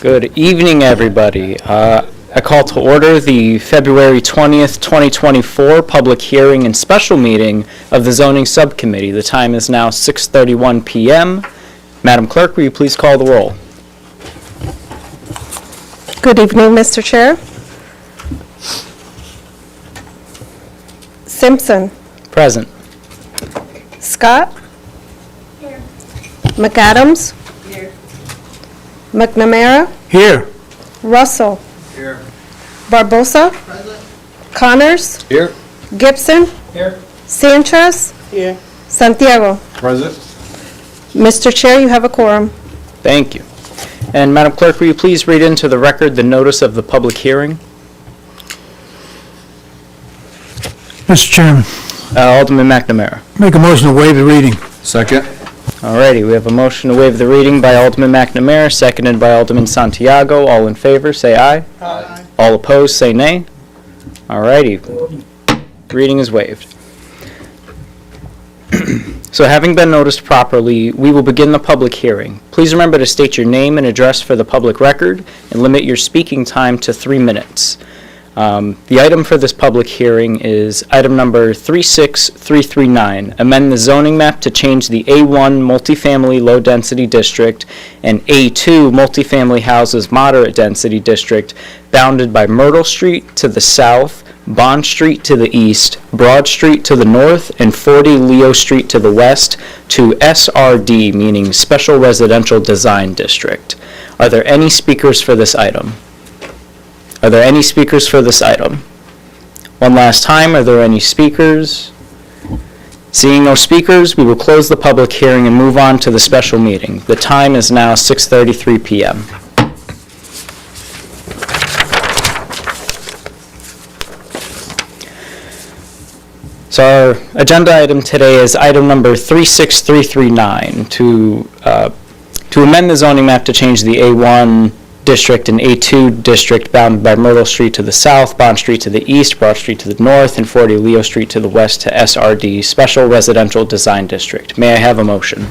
Good evening, everybody. I call to order the February 20th, 2024 public hearing and special meeting of the Zoning Subcommittee. The time is now 6:31 p.m. Madam Clerk, will you please call the roll? Good evening, Mr. Chair. Simpson. Present. Scott. Here. McAdams. Here. McNamara. Here. Russell. Here. Barbosa. Present. Connors. Here. Gibson. Here. Sanchez. Here. Santiago. Present. Mr. Chair, you have a quorum. Thank you. And Madam Clerk, will you please read into the record the notice of the public hearing? Mr. Chairman, Alderman McNamara. make a motion to waive the reading. Second. Alrighty, we have a motion to waive the reading by Alderman McNamara, seconded by Alderman Santiago. All in favor, say aye. Aye. All opposed, say nay. Alrighty, reading is waived. So having been noticed properly, we will begin the public hearing. Please remember to state your name and address for the public record and limit your speaking time to 3 minutes. The item for this public hearing is item number 36339, amend the zoning map to change the A1 multifamily low-density district and A2 multifamily houses moderate-density district bounded by Myrtle Street to the south, Bond Street to the east, Broad Street to the north, and 40 Leo Street to the west to SRD, meaning Special Residential Design District. Are there any speakers for this item? Are there any speakers for this item? One last time, are there any speakers? Seeing no speakers, we will close the public hearing and move on to the special meeting. The time is now 6:33 p.m. So our agenda item today is item number 36339 to amend the zoning map to change the A1 district and A2 district bounded by Myrtle Street to the south, Bond Street to the east, Broad Street to the north, and 40 Leo Street to the west to SRD, Special Residential Design District. May I have a motion?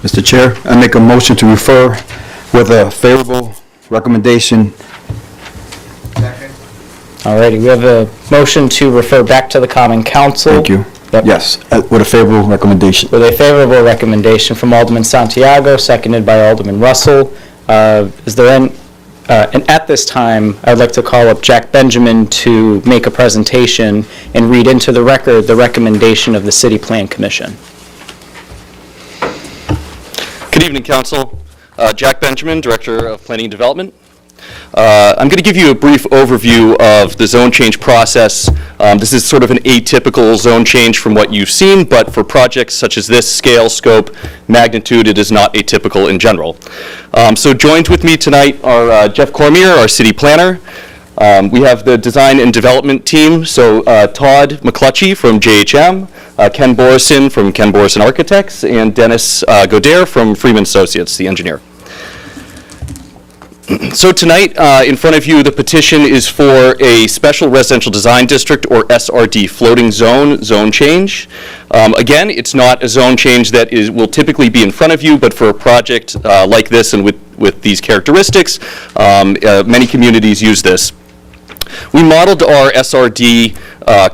Mr. Chair, I make a motion to refer with a favorable recommendation. Second. Alrighty, we have a motion to refer back to the Common Council. Thank you. Yep. Yes, with a favorable recommendation. With a favorable recommendation from Alderman Santiago, seconded by Alderman Russell. Is there any, and at this time, I'd like to call up Jack Benjamin to make a presentation and read into the record the recommendation of the City Plan Commission. Good evening, Council. Jack Benjamin, Director of Planning and Development. I'm going to give you a brief overview of the zone change process. This is sort of an atypical zone change from what you've seen, but for projects such as this, scale, scope, magnitude, it is not atypical in general. So joined with me tonight are Jeff Cormier, our city planner. We have the design and development team, so Todd McClutchy from JHM, Ken Borison from Ken Borison Architects, and Dennis Godere from Freeman Associates, the engineer. So tonight, in front of you, the petition is for a Special Residential Design District, or SRD, floating zone change. Again, it's not a zone change that will typically be in front of you, but for a project like this and with these characteristics, many communities use this. We modeled our SRD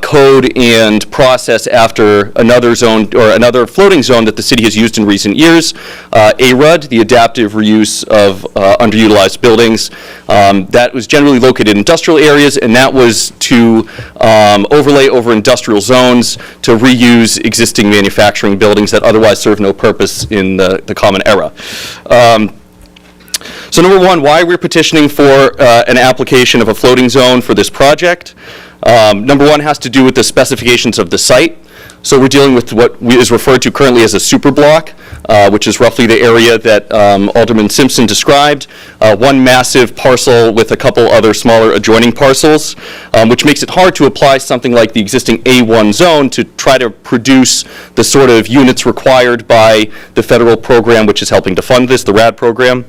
code and process after another zone, or another floating zone that the city has used in recent years, ARUD, the adaptive reuse of underutilized buildings. That was generally located in industrial areas, and that was to overlay over industrial zones to reuse existing manufacturing buildings that otherwise serve no purpose in the common era. So number one, why we're petitioning for an application of a floating zone for this project. Number one has to do with the specifications of the site. So we're dealing with what is referred to currently as a super block, which is roughly the area that Alderman Simpson described. One massive parcel with a couple other smaller adjoining parcels, which makes it hard to apply something like the existing A1 zone to try to produce the sort of units required by the federal program which is helping to fund this, the RAD program.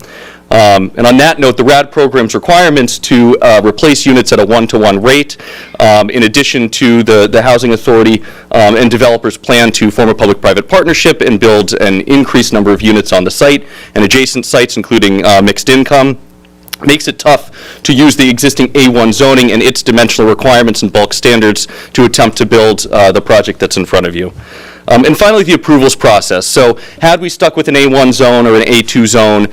And on that note, the RAD program's requirements to replace units at a one-to-one rate, in addition to the Housing Authority and developers' plan to form a public-private partnership and build an increased number of units on the site and adjacent sites, including mixed income. makes it tough to use the existing A1 zoning and its dimensional requirements and bulk standards to attempt to build the project that's in front of you. And finally, the approvals process. So had we stuck with an A1 zone or an A2 zone,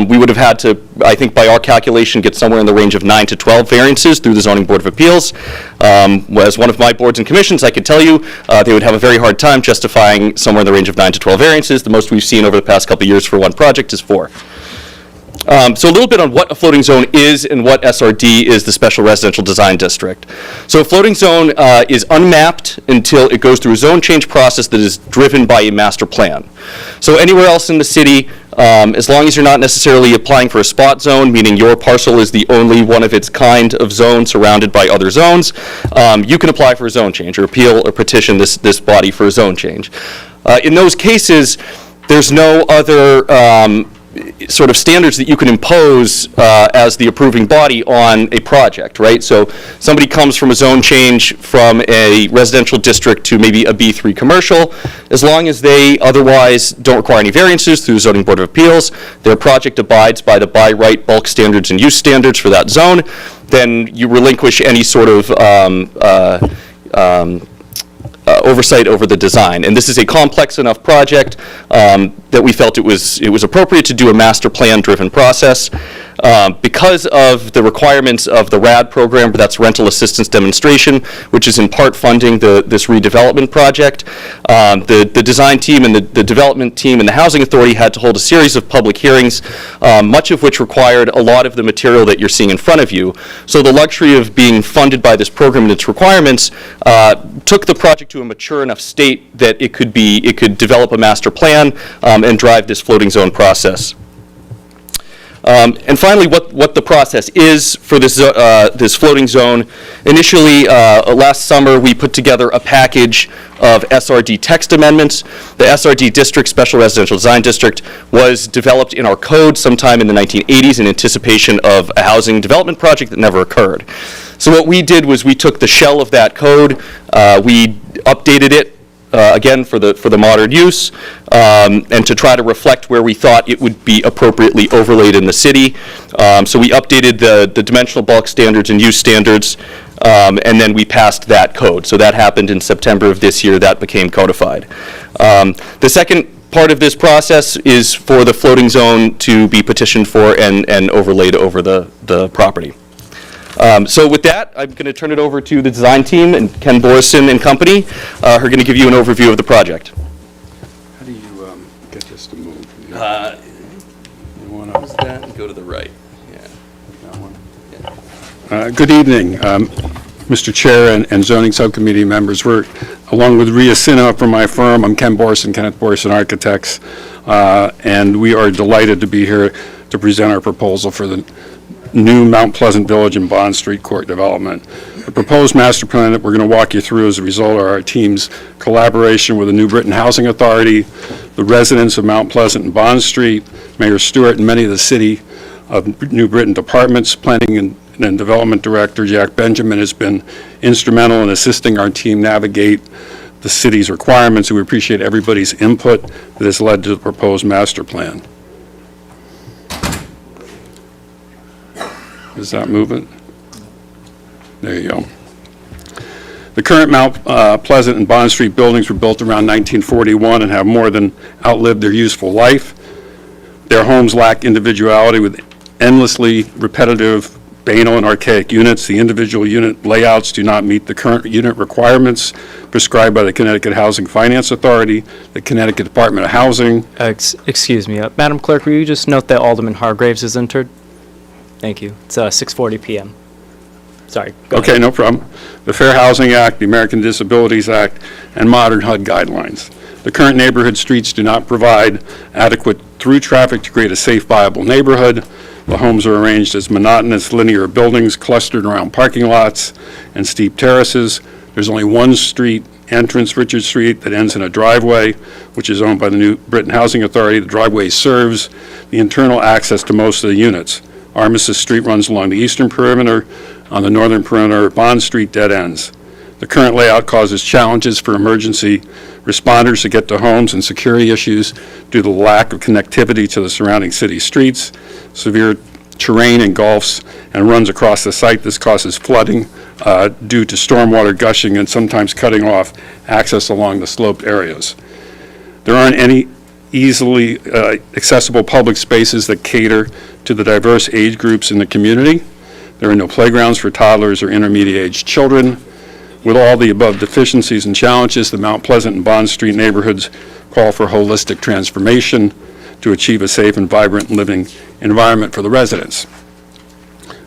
we would have had to, I think by our calculation, get somewhere in the range of 9 to 12 variances through the Zoning Board of Appeals. As one of my boards and commissions, I could tell you they would have a very hard time justifying somewhere in the range of 9 to 12 variances. The most we've seen over the past couple of years for one project is 4. So a little bit on what a floating zone is and what SRD is, the Special Residential Design District. So a floating zone is unmapped until it goes through a zone change process that is driven by a master plan. So anywhere else in the city, as long as you're not necessarily applying for a spot zone, meaning your parcel is the only one of its kind of zone surrounded by other zones, you can apply for a zone change or appeal or petition this body for a zone change. In those cases, there's no other sort of standards that you can impose as the approving body on a project, right? So somebody comes from a zone change from a residential district to maybe a B3 commercial, as long as they otherwise don't require any variances through the Zoning Board of Appeals, their project abides by the by right bulk standards and use standards for that zone, then you relinquish any sort of oversight over the design. And this is a complex enough project that we felt it was appropriate to do a master plan driven process. Because of the requirements of the RAD program, that's Rental Assistance Demonstration, which is in part funding this redevelopment project, the design team and the development team and the Housing Authority had to hold a series of public hearings, much of which required a lot of the material that you're seeing in front of you. So the luxury of being funded by this program and its requirements took the project to a mature enough state that it could develop a master plan and drive this floating zone process. And finally, what the process is for this floating zone. Initially, last summer, we put together a package of SRD text amendments. The SRD district, Special Residential Design District, was developed in our code sometime in the 1980s in anticipation of a housing development project that never occurred. So what we did was we took the shell of that code, we updated it, again, for the modern use, and to try to reflect where we thought it would be appropriately overlaid in the city. So we updated the dimensional bulk standards and use standards, and then we passed that code. So that happened in September of this year. That became codified. The second part of this process is for the floating zone to be petitioned for and overlaid over the property. So with that, I'm going to turn it over to the design team and Ken Borison and company, who are going to give you an overview of the project. How do you get this to move? You want Close that and go to the right. Yeah. that one? Good evening, Mr. Chair and zoning subcommittee members. We're, along with Ria Sinha from my firm, I'm Ken Borison, Kenneth Borison Architects, and we are delighted to be here to present our proposal for the new Mount Pleasant Village and Bond Street Court development. The proposed master plan that we're going to walk you through is a result of our team's collaboration with the New Britain Housing Authority, the residents of Mount Pleasant and Bond Street, Mayor Stewart, and many of the City of New Britain departments. Planning and Development Director Jack Benjamin has been instrumental in assisting our team navigate the city's requirements, and we appreciate everybody's input that has led to the proposed master plan. Is that moving? There you go. The current Mount Pleasant and Bond Street buildings were built around 1941 and have more than outlived their useful life. Their homes lack individuality with endlessly repetitive, banal, and archaic units. The individual unit layouts do not meet the current unit requirements prescribed by the Connecticut Housing Finance Authority, the Connecticut Department of Housing. Excuse me, Madam Clerk, will you just note that Alderman Hargraves is entered? Thank you. It's 6:40 p.m. Sorry. Go Okay, ahead. no problem. The Fair Housing Act, the American Disabilities Act, and modern HUD guidelines. The current neighborhood streets do not provide adequate through traffic to create a safe, viable neighborhood. The homes are arranged as monotonous linear buildings clustered around parking lots and steep terraces. There's only one street entrance, Richard Street, that ends in a driveway, which is owned by the New Britain Housing Authority. The driveway serves the internal access to most of the units. Armistice Street runs along the eastern perimeter. On the northern perimeter, Bond Street dead ends. The current layout causes challenges for emergency responders to get to homes and security issues due to the lack of connectivity to the surrounding city streets. Severe terrain engulfs and runs across the site. This causes flooding due to stormwater gushing and sometimes cutting off access along the sloped areas. There aren't any easily accessible public spaces that cater to the diverse age groups in the community. There are no playgrounds for toddlers or intermediate-aged children. With all the above deficiencies and challenges, the Mount Pleasant and Bond Street neighborhoods call for holistic transformation to achieve a safe and vibrant living environment for the residents.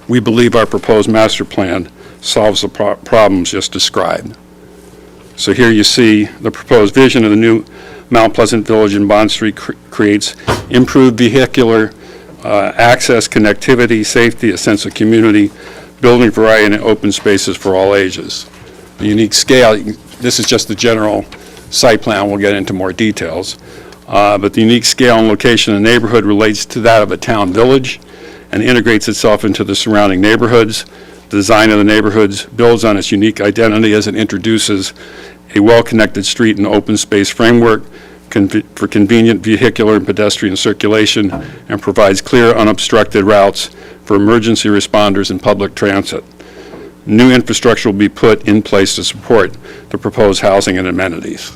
We believe our proposed master plan solves the problems just described. So here you see the proposed vision of the new Mount Pleasant Village and Bond Street creates improved vehicular access, connectivity, safety, a sense of community, building variety, and open spaces for all ages. The unique scale, this is just the general site plan, we'll get into more details, but the unique scale and location of the neighborhood relates to that of a town village and integrates itself into the surrounding neighborhoods. The design of the neighborhoods builds on its unique identity as it introduces a well-connected street and open space framework for convenient vehicular and pedestrian circulation and provides clear, unobstructed routes for emergency responders and public transit. New infrastructure will be put in place to support the proposed housing and amenities.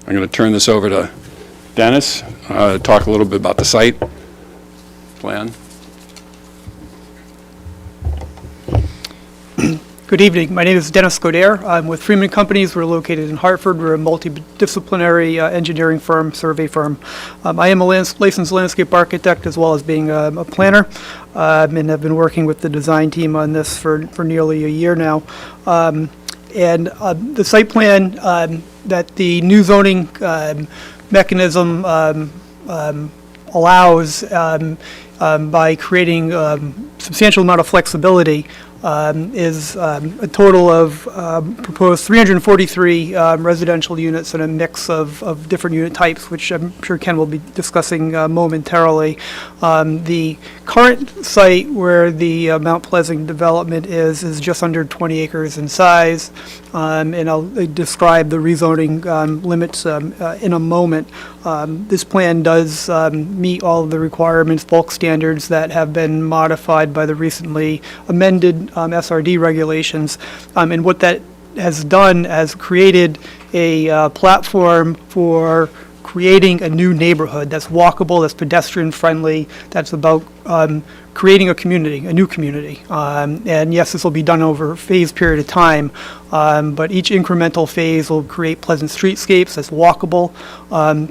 I'm going to turn this over to Dennis to talk a little bit about the site plan. Good evening. My name is Dennis Godere. I'm with Freeman Companies. We're located in Hartford. We're a multidisciplinary engineering firm, survey firm. I am a licensed landscape architect as well as being a planner, and have been working with the design team on this for nearly a year now. The site plan that the new zoning mechanism allows by creating substantial amount of flexibility is a total of proposed 343 residential units and a mix of different unit types, which I'm sure Ken will be discussing momentarily. The current site where the Mount Pleasant development is just under 20 acres in size, and I'll describe the rezoning limits in a moment. This plan does meet all of the requirements, bulk standards that have been modified by the recently amended SRD regulations, and what that has done has created a platform for creating a new neighborhood that's walkable, that's pedestrian friendly, that's about creating a community, a new community. And yes, this will be done over a phased period of time, but each incremental phase will create pleasant streetscapes that's walkable,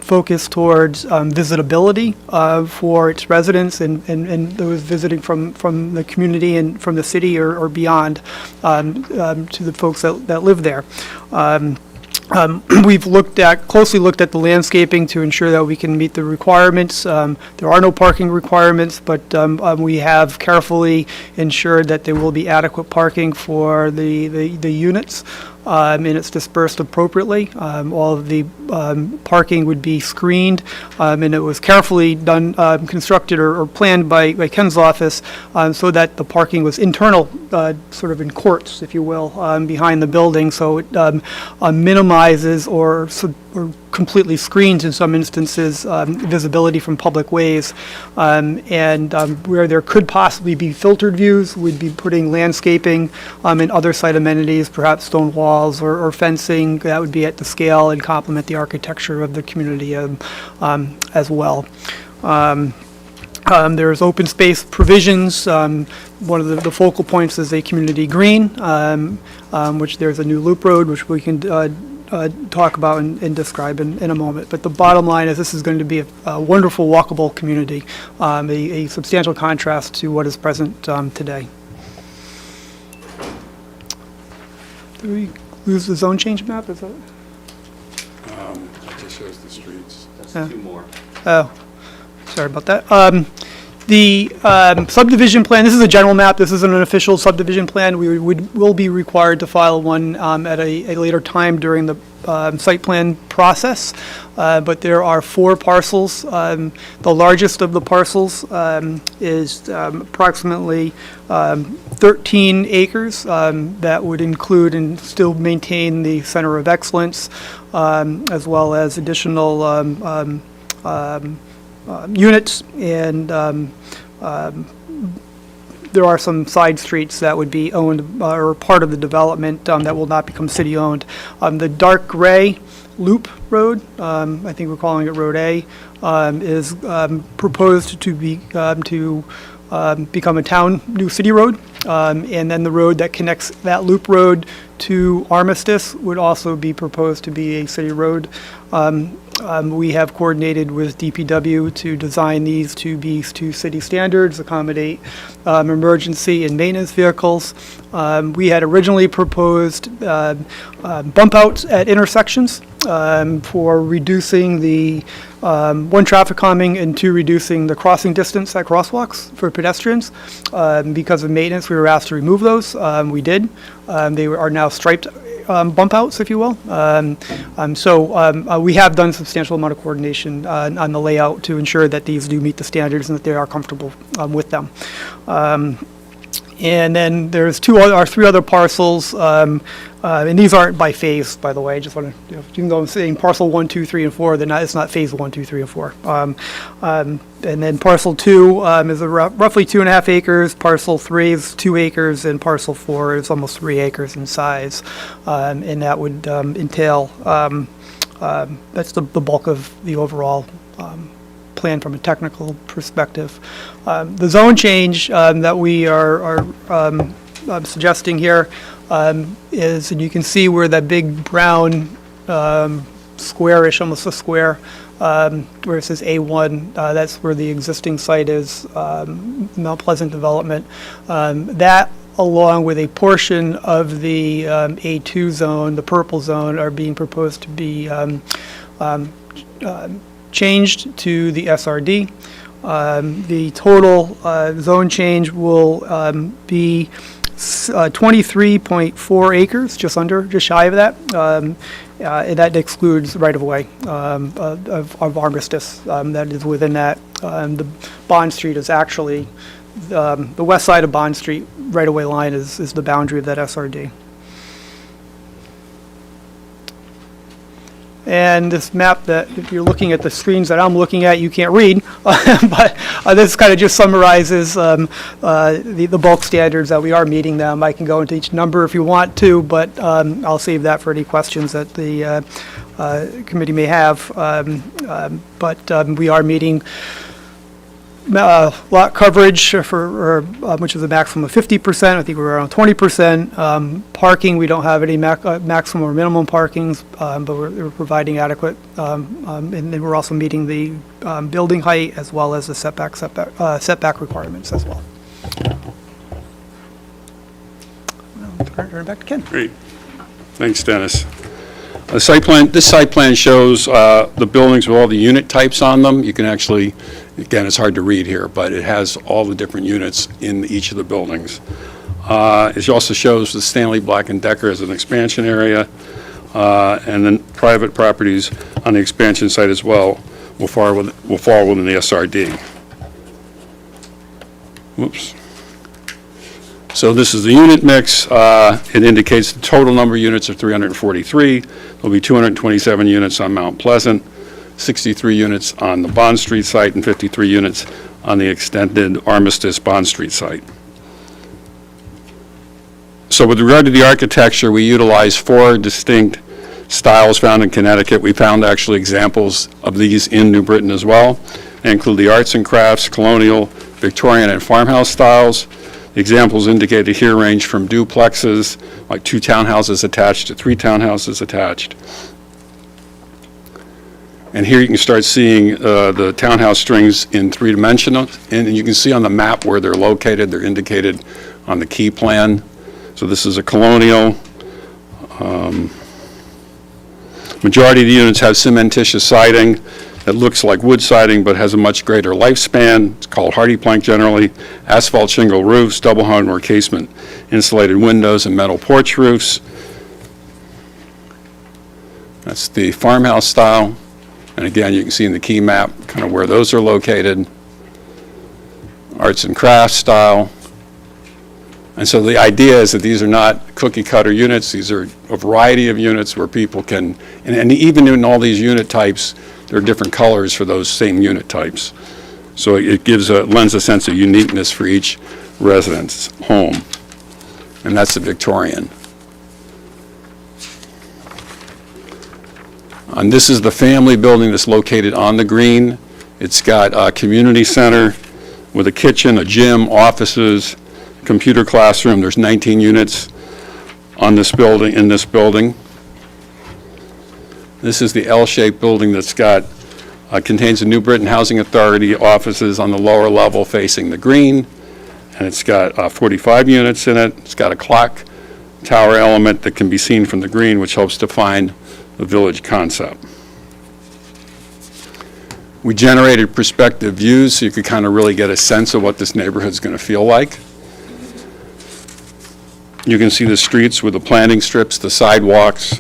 focused towards visitability for its residents and those visiting from the community and from the city or beyond to the folks that live there. We've closely looked at the landscaping to ensure that we can meet the requirements. There are no parking requirements, but we have carefully ensured that there will be adequate parking for the units, and it's dispersed appropriately. All of the parking would be screened, and it was carefully done, constructed or planned by Ken's office so that the parking was internal, sort of in courts, if you will, behind the building, so it minimizes or completely screens in some instances visibility from public ways, and where there could possibly be filtered views, we'd be putting landscaping and other site amenities, perhaps stone walls or fencing that would be at the scale and complement the architecture of the community as well. There's open space provisions. One of the focal points is a community green, which there's a new loop road, which we can talk about and describe in a moment. But the bottom line is this is going to be a wonderful walkable community, a substantial contrast to what is present today. Did we lose the zone change map? Is that? It just shows the streets. That's two more. Oh, sorry about that. The subdivision plan, this is a general map, this isn't an official subdivision plan. We will be required to file one at a later time during the site plan process, but there are 4 parcels. The largest of the parcels is approximately 13 acres that would include and still maintain the Center of Excellence, as well as additional units, and there are some side streets that would be owned or part of the development that will not become city-owned. The dark gray loop road, I think we're calling it Road A, is proposed to be become a town new city road, and then the road that connects that loop road to Armistice would also be proposed to be a city road. We have coordinated with DPW to design these to be to city standards, accommodate emergency and maintenance vehicles. We had originally proposed bump outs at intersections for reducing the one, traffic calming, and two, reducing the crossing distance at crosswalks for pedestrians. Because of maintenance, we were asked to remove those. We did. They are now striped bump outs, if you will. So we have done a substantial amount of coordination on the layout to ensure that these do meet the standards and that they are comfortable with them. And then there's three other parcels, and these aren't by phase, by the way. Just want to, even though I'm saying parcel 1, 2, 3, and 4, it's not phase 1, 2, 3, and 4. And then parcel 2 is roughly 2.5 acres, parcel 3 is 2 acres, and parcel 4 is almost 3 acres in size. And that would entail, that's the bulk of the overall plan from a technical perspective. The zone change that we are suggesting here is, and you can see where that big brown square-ish, almost a square, where it says A1, that's where the existing site is, Mount Pleasant Development. That, along with a portion of the A2 zone, the purple zone, are being proposed to be changed to the SRD. The total zone change will be 23.4 acres, just shy of that. And that excludes right-of-way of Armistice that is within that. The Bond Street is actually, the west side of Bond Street right-of-way line is the boundary of that SRD. And this map that, if you're looking at the screens that I'm looking at, you can't read, but this kind of just summarizes the bulk standards that we are meeting them. I can go into each number if you want to, but I'll save that for any questions that the committee may have. But we are meeting lot coverage for, which is a maximum of 50%. I think we're around 20%. Parking, we don't have any maximum or minimum parkings, but we're providing adequate, and then we're also meeting the building height as well as the setback requirements as well. Turn it back to Ken. Great. Thanks, Dennis. This site plan shows the buildings with all the unit types on them. You can actually, again, it's hard to read here, but it has all the different units in each of the buildings. It also shows the Stanley Black & Decker as an expansion area, and then private properties on the expansion site as well will fall within the SRD. Whoops. So this is the unit mix. It indicates the total number of units of 343. There'll be 227 units on Mount Pleasant, 63 units on the Bond Street site, and 53 units on the extended Armistice Bond Street site. So with regard to the architecture, we utilize 4 distinct styles found in Connecticut. We found actually examples of these in New Britain as well. They include the arts and crafts, colonial, Victorian, and farmhouse styles. The examples indicated here range from duplexes, like 2 townhouses attached, to 3 townhouses attached. And here you can start seeing the townhouse strings in 3-dimensional, and you can see on the map where they're located. They're indicated on the key plan. So this is a colonial. Majority of the units have cementitious siding that looks like wood siding but has a much greater lifespan. It's called hardy plank generally. Asphalt shingle roofs, double hung or casement insulated windows, and metal porch roofs. That's the farmhouse style. And again, you can see in the key map kind of where those are located. Arts and crafts style. And so the idea is that these are not cookie cutter units. These are a variety of units where people can, and even in all these unit types, there are different colors for those same unit types. So it lends a sense of uniqueness for each resident's home. And that's the Victorian. And this is the family building that's located on the green. It's got a community center with a kitchen, a gym, offices, computer classroom. There's 19 units on this building, in this building. This is the L-shaped building that's contains the New Britain Housing Authority offices on the lower level facing the green. And it's got 45 units in it. It's got a clock tower element that can be seen from the green, which helps define the village concept. We generated perspective views so you could kind of really get a sense of what this neighborhood's going to feel like. You can see the streets with the planting strips, the sidewalks,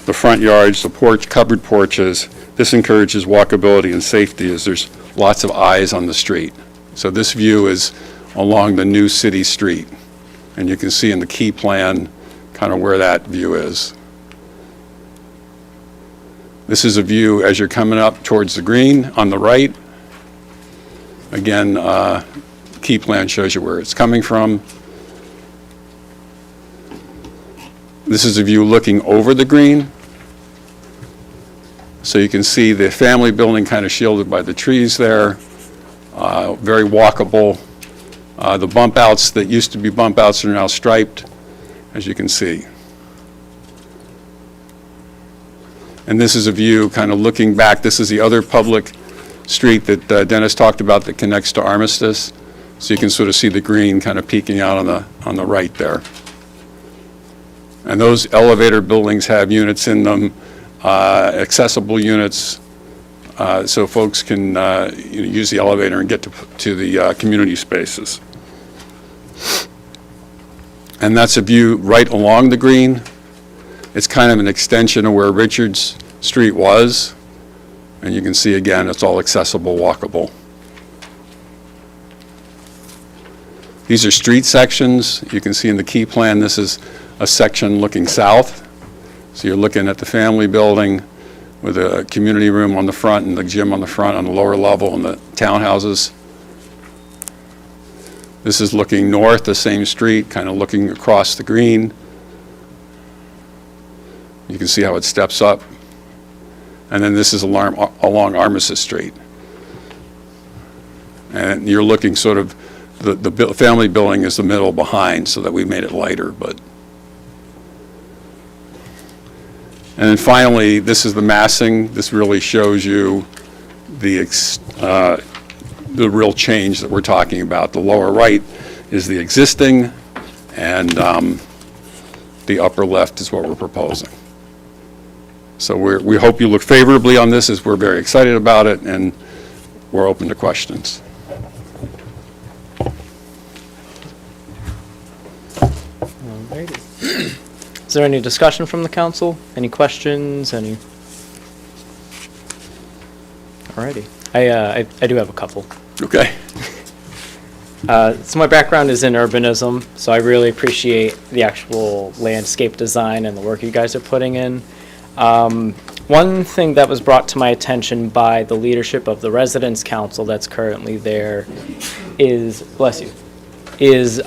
the front yards, the covered porches. This encourages walkability and safety as there's lots of eyes on the street. So this view is along the new city street. And you can see in the key plan kind of where that view is. This is a view as you're coming up towards the green on the right. Again, key plan shows you where it's coming from. This is a view looking over the green. So you can see the family building kind of shielded by the trees there. Very walkable. The bump outs that used to be bump outs are now striped, as you can see. And this is a view kind of looking back. This is the other public street that Dennis talked about that connects to Armistice. So you can sort of see the green kind of peeking out on the right there. And those elevator buildings have units in them, accessible units, so folks can use the elevator and get to the community spaces. And that's a view right along the green. It's kind of an extension of where Richards Street was. And you can see again, it's all accessible, walkable. These are street sections. You can see in the key plan, this is a section looking south. So you're looking at the family building with a community room on the front and the gym on the front on the lower level and the townhouses. This is looking north, the same street, kind of looking across the green. You can see how it steps up. And then this is along Armistice Street. And you're looking sort of, the family building is the middle behind so that we made it lighter, but. And then finally, this is the massing. This really shows you the real change that we're talking about. The lower right is the existing, and the upper left is what we're proposing. So we hope you look favorably on this, as we're very excited about it, and we're open to questions. Alrighty. Is there any discussion from the council? Any questions? Any? Alrighty. I do have a couple. Okay. So my background is in urbanism, so I really appreciate the actual landscape design and the work you guys are putting in. One thing that was brought to my attention by the leadership of the Residents Council that's currently there is, bless you, is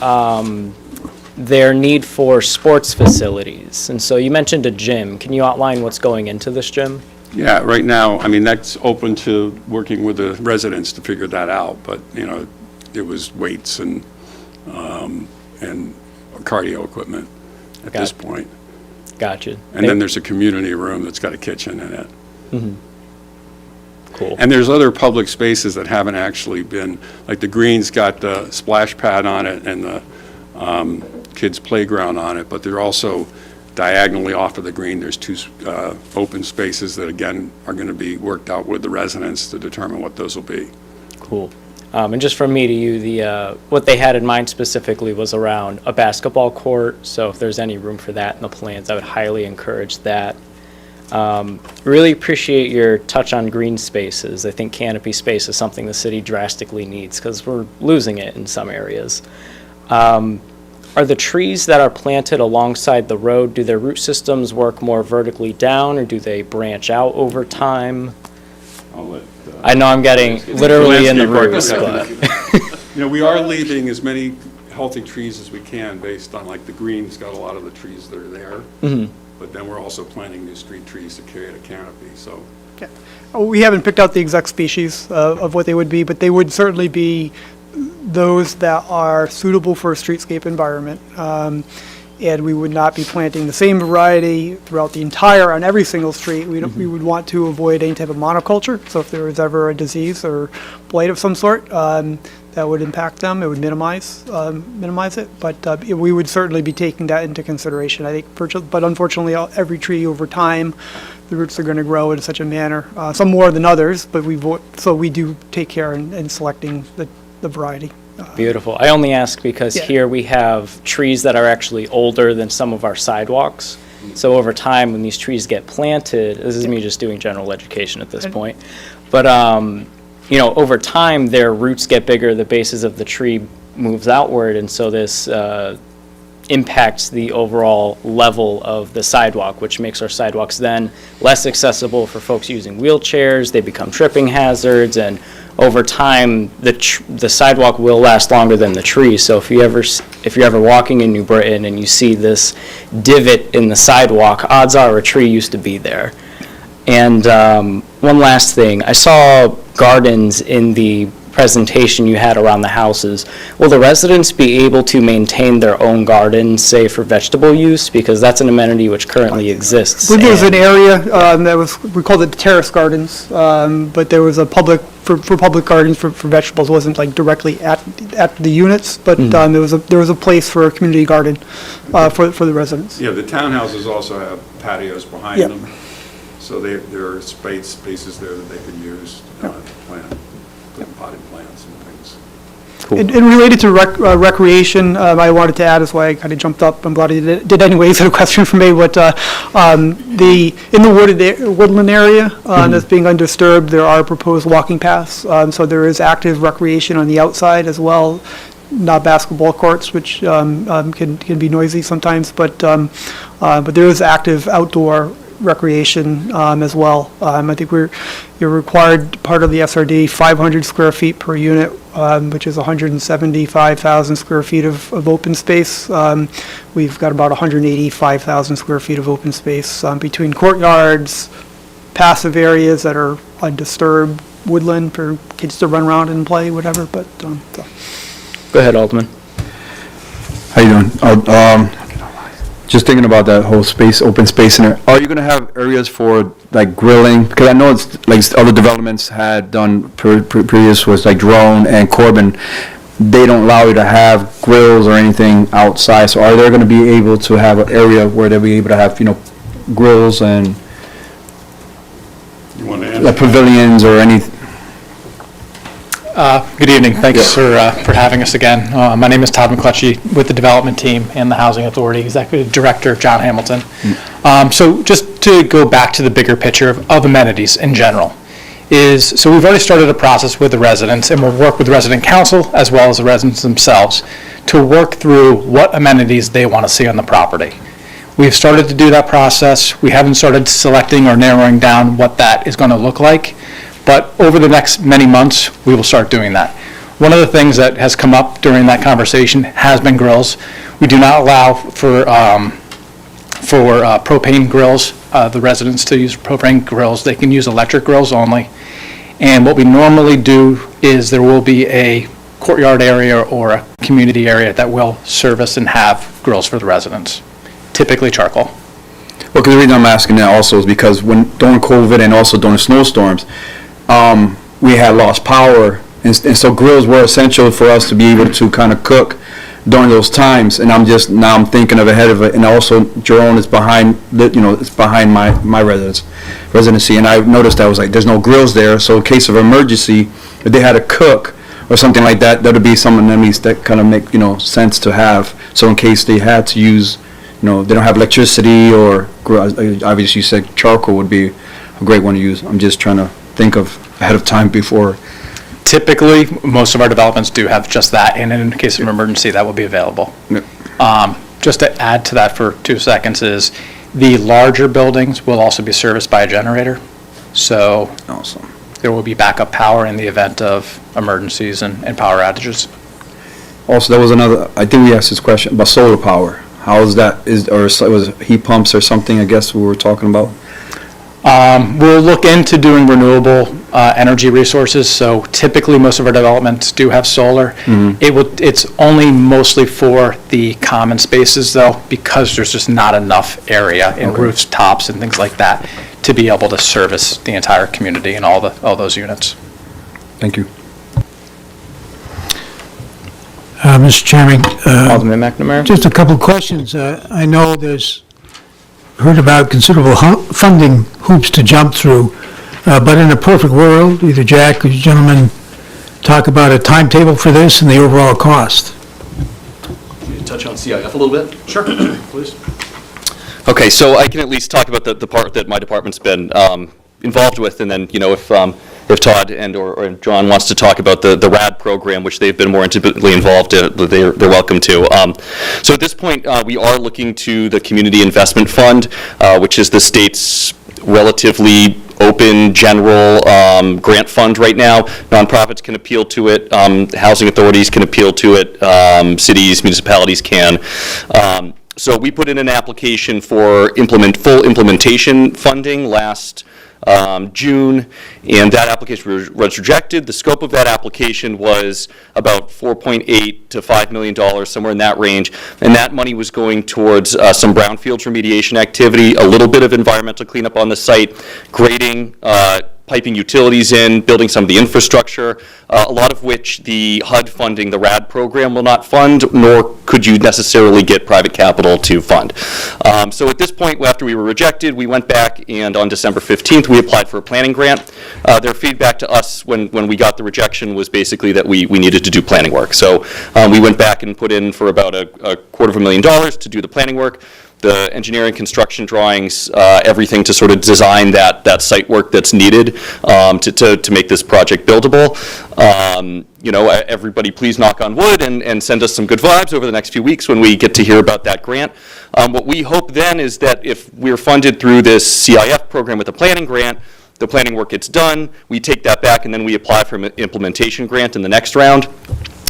their need for sports facilities. And so you mentioned a gym. Can you outline what's going into this gym? Yeah, right now, I mean, that's open to working with the residents to figure that out, but, you know, it was weights and cardio equipment at this point. Gotcha. And then there's a community room that's got a kitchen in it. Mm-hmm. Cool. And there's other public spaces that haven't actually been, like the green's got the splash pad on it and the kids' playground on it, but they're also diagonally off of the green, there's two open spaces that, again, are going to be worked out with the residents to determine what those will be. Cool. And just from me to you, what they had in mind specifically was around a basketball court, so if there's any room for that in the plans, I would highly encourage that. Really appreciate your touch on green spaces. I think canopy space is something the city drastically needs because we're losing it in some areas. Are the trees that are planted alongside the road, do their root systems work more vertically down or do they branch out over time? I'll let. I know I'm getting literally in the roots, landscape but. architect. We are leaving as many healthy trees as we can based on, like, the green's got a lot of the trees that are there. But then we're also planting new street trees to create a canopy, so. Yeah. We haven't picked out the exact species of what they would be, but they would certainly be those that are suitable for a streetscape environment. And we would not be planting the same variety throughout the entire, on every single street. We would want to avoid any type of monoculture. So if there was ever a disease or blight of some sort that would impact them, it would minimize it. But we would certainly be taking that into consideration, I think. But unfortunately, every tree over time, the roots are going to grow in such a manner, some more than others, but so we do take care in selecting the variety. Beautiful. I only ask because Yeah. here we have trees that are actually older than some of our sidewalks. So over time, when these trees get planted, this is me just doing general education at this point, but, over time, their roots get bigger, the bases of the tree moves outward, and so this impacts the overall level of the sidewalk, which makes our sidewalks then less accessible for folks using wheelchairs. They become tripping hazards, and over time, the sidewalk will last longer than the tree. So if you're ever walking in New Britain and you see this divot in the sidewalk, odds are a tree used to be there. And one last thing, I saw gardens in the presentation you had around the houses. Will the residents be able to maintain their own gardens, say for vegetable use? Because that's an amenity which currently exists. I believe there was an and- area we called it the terrace gardens, but there was a for public gardens for vegetables. It wasn't like directly at the units, but there was a place for a community garden for the residents. Yeah, the townhouses also have patios behind Yeah. them, so there are spaces there that they could use to plant potted plants and things. And related to recreation, I wanted to add, is why I kind of jumped up. I'm glad I did anyways, a question for me. But in the woodland area that's being undisturbed, there are proposed walking paths. So there is active recreation on the outside as well. Not basketball courts, which can be noisy sometimes, but there is active outdoor recreation as well. I think you're required, part of the SRD, 500 square feet per unit, which is 175,000 square feet of open space. We've got about 185,000 square feet of open space between courtyards, passive areas that are undisturbed, woodland for kids to run around and play, whatever, but, so. Go ahead, Alderman. How you doing? Just thinking about that whole open space in there. Are you gonna have areas for like grilling? Because I know it's like other developments had done previous was like Drone and Corbin. They don't allow you to have grills or anything outside. So are they gonna be able to have an area where they'll be able to have, grills and You want to add? like pavilions or anything? Good evening. Thanks for having us again. My name is Todd McClutchy with the Development Team and the Housing Authority, Executive Director John Hamilton. So just to go back to the bigger picture of amenities in general, so we've already started a process with the residents, and we'll work with the resident council as well as the residents themselves to work through what amenities they want to see on the property. We've started to do that process. We haven't started selecting or narrowing down what that is going to look like. But over the next many months, we will start doing that. One of the things that has come up during that conversation has been grills. We do not allow for propane grills, the residents to use propane grills. They can use electric grills only. And what we normally do is there will be a courtyard area or a community area that will service and have grills for the residents, typically charcoal. Well, because the reason I'm asking that also is because during COVID and also during snowstorms, we had lost power, and so grills were essential for us to be able to kind of cook during those times. And I'm thinking of ahead of it, and also Jerome is behind it's behind my residency, and I noticed I was like, there's no grills there, so in case of emergency, if they had to cook or something like that, that would be something that kind of make sense to have. So in case they had to use, they don't have electricity, or obviously you said charcoal would be a great one to use. I'm just trying to think of ahead of time before. Typically, most of our developments do have just that, and in case of emergency, that will be available. Yep. Just to add to that for 2 seconds is the larger buildings will also be serviced by a generator. So Awesome. there will be backup power in the event of emergencies and power outages. Also, there was another, I think we asked this question about solar power. How is that, or it was heat pumps or something, I guess we were talking about? We'll look into doing renewable energy resources, so typically most of our developments do have solar. It's only mostly for the common spaces though, because there's just not enough area in rooftops and things like that to be able to service the entire community and all those units. Thank you. Mr. Chairman, Alderman McNamara? just a couple of questions. I know heard about considerable funding hoops to jump through, but in a perfect world, either Jack or you gentlemen talk about a timetable for this and the overall cost. Can you touch on CIF a little bit? Sure, please. Okay, so I can at least talk about the part that my department's been involved with, and then, if Todd or John wants to talk about the RAD program, which they've been more intimately involved in, they're welcome to. So at this point, we are looking to the Community Investment Fund, which is the state's relatively open, general grant fund right now. Nonprofits can appeal to it, housing authorities can appeal to it, cities, municipalities can. So we put in an application for full implementation funding last June, and that application was rejected. The scope of that application was about $4.8 to $5 million, somewhere in that range, and that money was going towards some brownfields remediation activity, a little bit of environmental cleanup on the site, grading, piping utilities in, building some of the infrastructure, a lot of which the HUD funding, the RAD program, will not fund, nor could you necessarily get private capital to fund. So at this point, after we were rejected, we went back, and on December 15th, we applied for a planning grant. Their feedback to us when we got the rejection was basically that we needed to do planning work. So we went back and put in for about a $250,000 to do the planning work. The engineering, construction drawings, everything to sort of design that site work that's needed to make this project buildable. Everybody please knock on wood and send us some good vibes over the next few weeks when we get to hear about that grant. What we hope then is that if we're funded through this CIF program with a planning grant, the planning work gets done, we take that back, and then we apply for an implementation grant in the next round.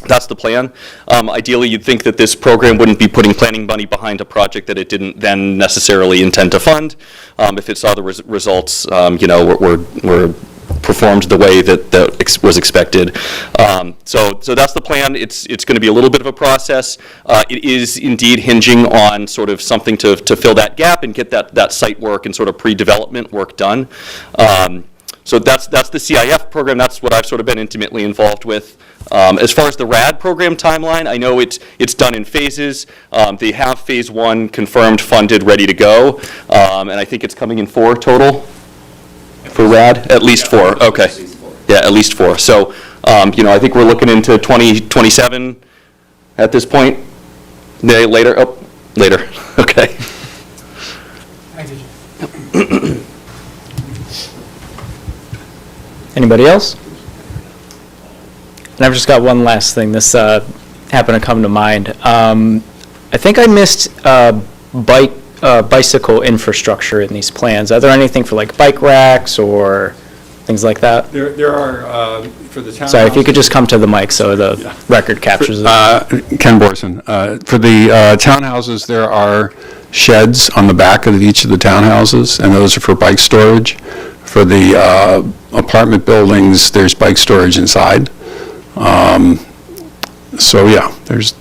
That's the plan. Ideally, you'd think that this program wouldn't be putting planning money behind a project that it didn't then necessarily intend to fund. If it saw the results, were performed the way that was expected. So that's the plan. It's going to be a little bit of a process. It is indeed hinging on sort of something to fill that gap and get that site work and sort of pre-development work done. So that's the CIF program. That's what I've sort of been intimately involved with. As far as the RAD program timeline, I know it's done in phases. They have phase 1 confirmed, funded, ready to go, and I think it's coming in 4 total for RAD. At least 4. Okay. Yeah, at least 4. So I think we're looking into 2027 at this point. Later. Okay. Anybody else? And I've just got one last thing. This happened to come to mind. I think I missed bicycle infrastructure in these plans. Are there anything for like bike racks or things like that? There are, for the townhouses. Sorry, if you could just come to the mic so the record captures it. Ken Borson. For the townhouses, there are sheds on the back of each of the townhouses, and those are for bike storage. For the apartment buildings, there's bike storage inside. So yeah, there's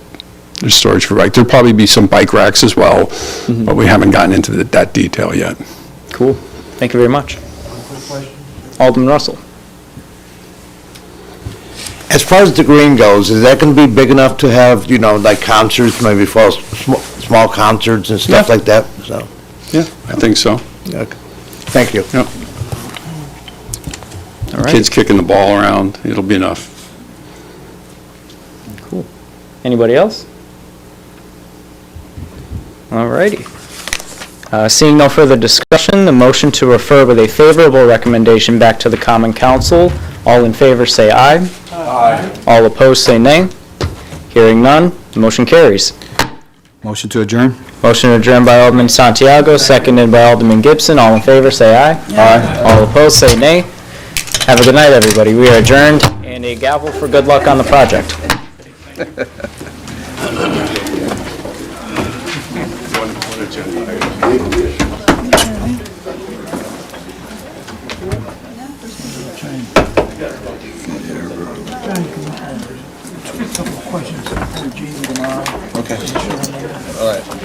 storage for bike. There'll probably be some bike racks as well, but we haven't gotten into that detail yet. Cool. Thank you very much. Alderman Russell. As far as the green goes, is that going to be big enough to have, like concerts, maybe for small concerts and stuff like that? So, Yeah, I think so. okay. Thank you. Yep. All right. Kids kicking the ball around, it'll be enough. Cool. Anybody else? All righty. Seeing no further discussion, the motion to refer with a favorable recommendation back to the Common Council. All in favor say aye. Aye. All opposed say nay. Hearing none, the motion carries. Motion to adjourn? Motion adjourned by Alderman Santiago, seconded by Alderman Gibson. All in favor say aye. Aye. All opposed say nay. Have a good night, everybody. We are adjourned, and a gavel for good luck on the project. Questions for Gene tomorrow. Okay. All right.